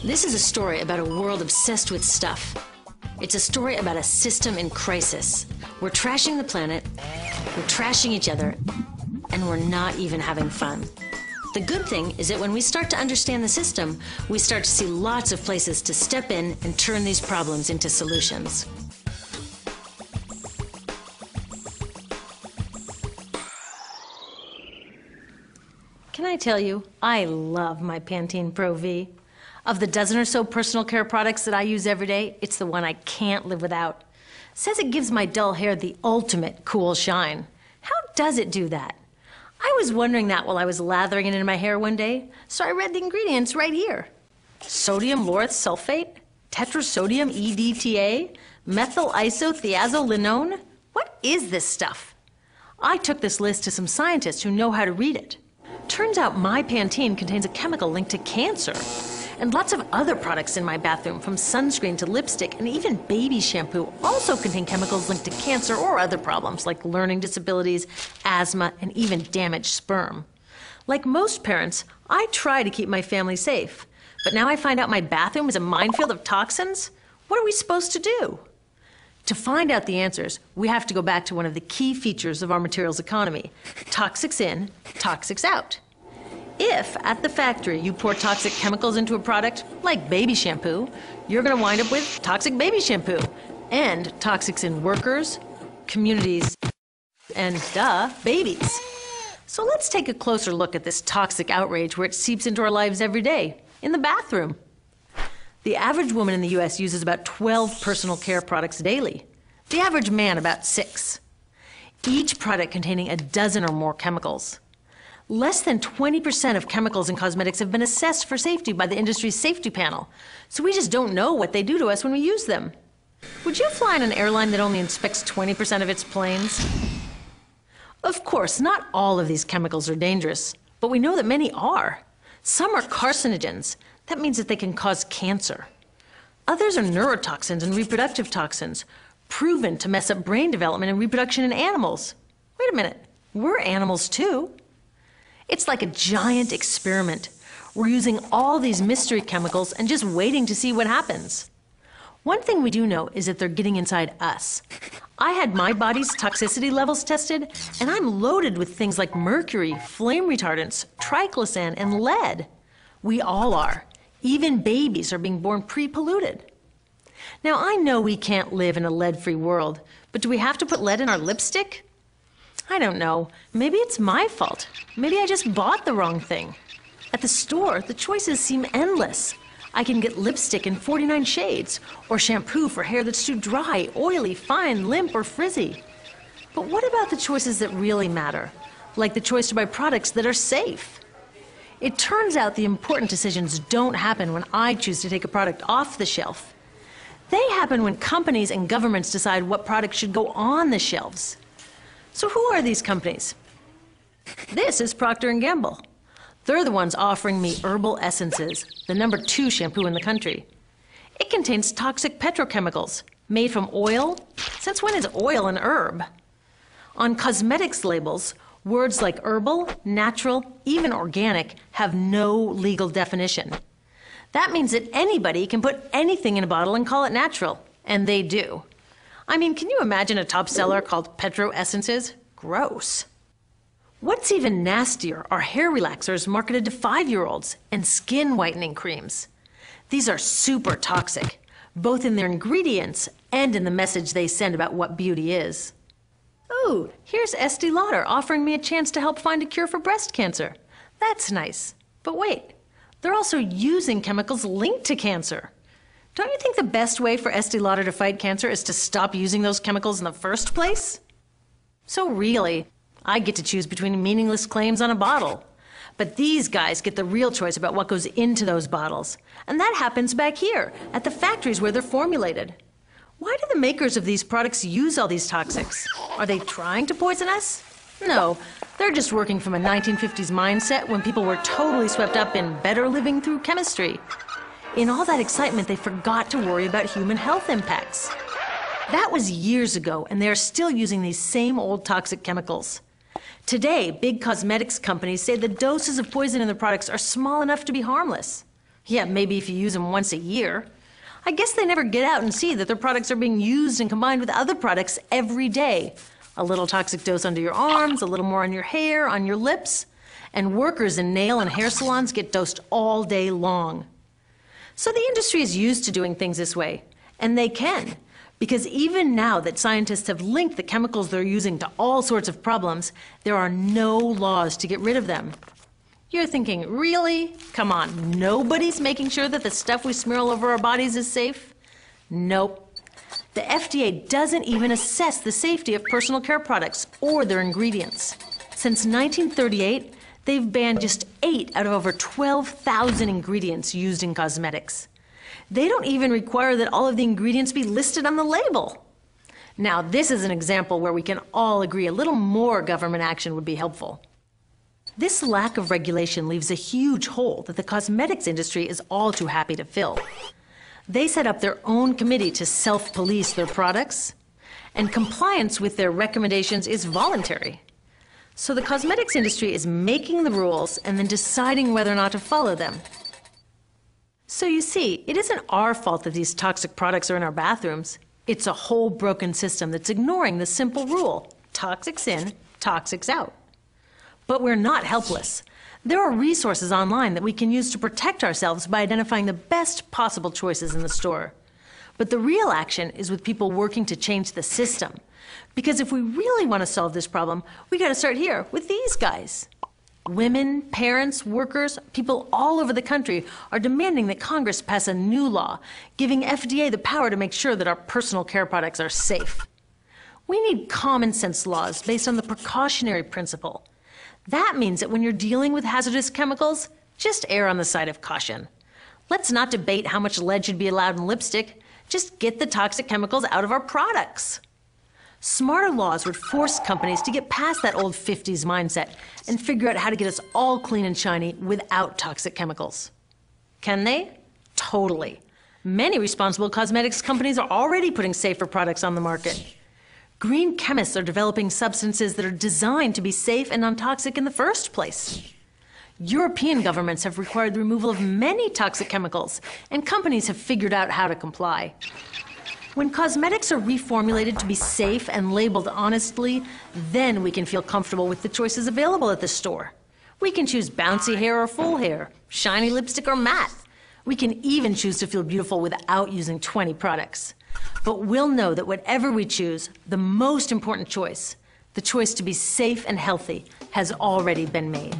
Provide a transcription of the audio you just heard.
This is a story about a world obsessed with stuff. It's a story about a system in crisis. We're trashing the planet, we're trashing each other, and we're not even having fun. The good thing is that when we start to understand the system, we start to see lots of places to step in and turn these problems into solutions. Can I tell you, I love my Pantene Pro V. Of the dozen or so personal care products that I use every day, it's the one I can't live without. It says it gives my dull hair the ultimate cool shine. How does it do that? I was wondering that while I was lathering it in my hair one day, so I read the ingredients right here. Sodium lauryl sulfate, tetrasodium EDTA, methyl isothiazolinone. What is this stuff? I took this list to some scientists who know how to read it. Turns out my Pantene contains a chemical linked to cancer. And lots of other products in my bathroom, from sunscreen to lipstick and even baby shampoo, also contain chemicals linked to cancer or other problems like learning disabilities, asthma, and even damaged sperm. Like most parents, I try to keep my family safe. But now I find out my bathroom is a minefield of toxins? What are we supposed to do? To find out the answers, we have to go back to one of the key features of our materials economy: toxics in, toxics out. If, at the factory, you pour toxic chemicals into a product, like baby shampoo, you're going to wind up with toxic baby shampoo. And toxics in workers, communities, and, babies. So let's take a closer look at this toxic outrage where it seeps into our lives every day, in the bathroom. The average woman in the U.S. uses about 12 personal care products daily. The average man about 6. Each product containing a dozen or more chemicals. Less than 20% of chemicals in cosmetics have been assessed for safety by the industry's safety panel, so we just don't know what they do to us when we use them. Would you fly in an airline that only inspects 20% of its planes? Of course, not all of these chemicals are dangerous, but we know that many are. Some are carcinogens. That means that they can cause cancer. Others are neurotoxins and reproductive toxins, proven to mess up brain development and reproduction in animals. Wait a minute, we're animals too. It's like a giant experiment. We're using all these mystery chemicals and just waiting to see what happens. One thing we do know is that they're getting inside us. I had my body's toxicity levels tested, and I'm loaded with things like mercury, flame retardants, triclosan, and lead. We all are. Even babies are being born pre-polluted. Now, I know we can't live in a lead-free world, but do we have to put lead in our lipstick? I don't know. Maybe it's my fault. Maybe I just bought the wrong thing. At the store, the choices seem endless. I can get lipstick in 49 shades, or shampoo for hair that's too dry, oily, fine, limp, or frizzy. But what about the choices that really matter? Like the choice to buy products that are safe? It turns out the important decisions don't happen when I choose to take a product off the shelf. They happen when companies and governments decide what products should go on the shelves. So who are these companies? This is Procter & Gamble. They're the ones offering me Herbal Essences, the #2 shampoo in the country. It contains toxic petrochemicals made from oil. Since when is oil an herb? On cosmetics labels, words like herbal, natural, even organic have no legal definition. That means that anybody can put anything in a bottle and call it natural, and they do. I mean, can you imagine a top seller called Petro Essences? Gross. What's even nastier are hair relaxers marketed to 5-year-olds and skin whitening creams. These are super toxic, both in their ingredients and in the message they send about what beauty is. Oh, here's Estee Lauder offering me a chance to help find a cure for breast cancer. That's nice. But wait, they're also using chemicals linked to cancer. Don't you think the best way for Estee Lauder to fight cancer is to stop using those chemicals in the first place? So really, I get to choose between meaningless claims on a bottle. But these guys get the real choice about what goes into those bottles. And that happens back here, at the factories where they're formulated. Why do the makers of these products use all these toxics? Are they trying to poison us? No, they're just working from a 1950s mindset when people were totally swept up in better living through chemistry. In all that excitement, they forgot to worry about human health impacts. That was years ago, and they're still using these same old toxic chemicals. Today, big cosmetics companies say the doses of poison in their products are small enough to be harmless. Yeah, maybe if you use them once a year. I guess they never get out and see that their products are being used and combined with other products every day. A little toxic dose under your arms, a little more on your hair, on your lips. And workers in nail and hair salons get dosed all day long. So the industry is used to doing things this way, and they can, because even now that scientists have linked the chemicals they're using to all sorts of problems, there are no laws to get rid of them. You're thinking, really? Come on, nobody's making sure that the stuff we smear all over our bodies is safe? Nope. The FDA doesn't even assess the safety of personal care products or their ingredients. Since 1938, they've banned just 8 out of over 12,000 ingredients used in cosmetics. They don't even require that all of the ingredients be listed on the label. Now, this is an example where we can all agree a little more government action would be helpful. This lack of regulation leaves a huge hole that the cosmetics industry is all too happy to fill. They set up their own committee to self-police their products, and compliance with their recommendations is voluntary. So the cosmetics industry is making the rules and then deciding whether or not to follow them. So you see, it isn't our fault that these toxic products are in our bathrooms. It's a whole broken system that's ignoring the simple rule: toxics in, toxics out. But we're not helpless. There are resources online that we can use to protect ourselves by identifying the best possible choices in the store. But the real action is with people working to change the system. Because if we really want to solve this problem, we got to start here with these guys. Women, parents, workers, people all over the country are demanding that Congress pass a new law, giving FDA the power to make sure that our personal care products are safe. We need common sense laws based on the precautionary principle. That means that when you're dealing with hazardous chemicals, just err on the side of caution. Let's not debate how much lead should be allowed in lipstick. Just get the toxic chemicals out of our products. Smarter laws would force companies to get past that old 50s mindset and figure out how to get us all clean and shiny without toxic chemicals. Can they? Totally. Many responsible cosmetics companies are already putting safer products on the market. Green chemists are developing substances that are designed to be safe and non-toxic in the first place. European governments have required the removal of many toxic chemicals, and companies have figured out how to comply. When cosmetics are reformulated to be safe and labeled honestly, then we can feel comfortable with the choices available at the store. We can choose bouncy hair or full hair, shiny lipstick or matte. We can even choose to feel beautiful without using 20 products. But we'll know that whatever we choose, the most important choice, the choice to be safe and healthy, has already been made.